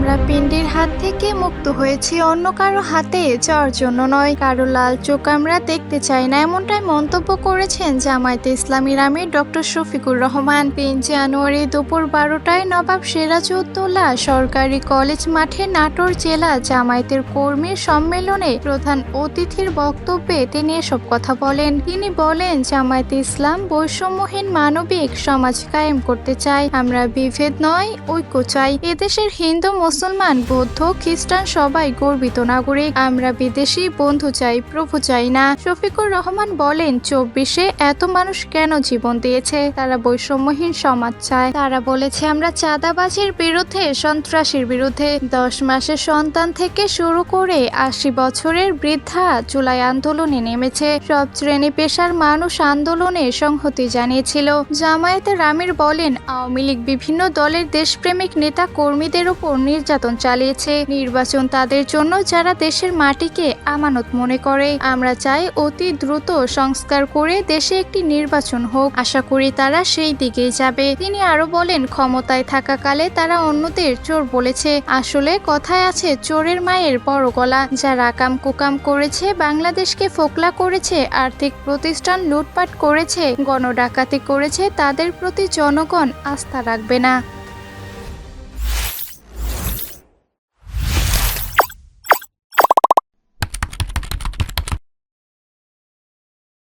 আমরা পিণ্ডির হাত থেকে মুক্ত হয়েছি, অন্য কারো হাতে যাওয়ার জন্য নয়। কারো লাল চোখ আমরা দেখতে চাই না, এমনটাই মন্তব্য করেছেন জামায়াতে ইসলামীর আমির ডক্টর শফিকুর রহমান। ৩ জানুয়ারি দুপুর ১২টায় নবাব সিরাজউদ্দৌলা সরকারি কলেজ মাঠে নাটোর জেলা জামায়াতের কর্মীর সম্মেলনে প্রধান অতিথির বক্তব্যে তিনি এসব কথা বলেন। তিনি বলেন, জামায়াতে ইসলাম বৈষম্যহীন মানবিক সমাজ কায়েম করতে চায়। আমরা বিভেদ নয়, ঐক্য চাই। এদেশের হিন্দু, মুসলমান, বৌদ্ধ, খ্রিস্টান সবাই গর্বিত নাগরিক। আমরা বিদেশি বন্ধু চাই, প্রভু চাই না। শফিকুর রহমান বলেন, ২৪-এ এত মানুষ কেন জীবন দিয়েছে? তারা বৈষম্যহীন সমাজ চায়। তারা বলেছে, আমরা চাঁদাবাজির বিরুদ্ধে, সন্ত্রাসীর বিরুদ্ধে। ১০ মাসের সন্তান থেকে শুরু করে ৮০ বছরের বৃদ্ধা জুলাই আন্দোলনে নেমেছে। সব শ্রেণী পেশার মানুষ আন্দোলনে সংহতি জানিয়েছিল। জামায়াতের আমির বলেন, আওয়ামী লীগ বিভিন্ন দলের দেশপ্রেমিক নেতা কর্মীদের উপর নির্যাতন চালিয়েছে। নির্বাচন তাদের জন্য যারা দেশের মাটিকে আমানত মনে করে। আমরা চাই অতি দ্রুত সংস্কার করে দেশে একটি নির্বাচন হোক। আশা করি তারা সেই দিকেই যাবে। তিনি আরো বলেন, ক্ষমতায় থাকাকালে তারা অন্যদের চোর বলেছে। আসলে কথায় আছে, চোরের মায়ের বড় গলা। যারা আকাম কুকাম করেছে, বাংলাদেশকে ফোকলা করেছে, আর্থিক প্রতিষ্ঠান লুটপাট করেছে, গণডাকাতি করেছে, তাদের প্রতি জনগণ আস্থা রাখবে না।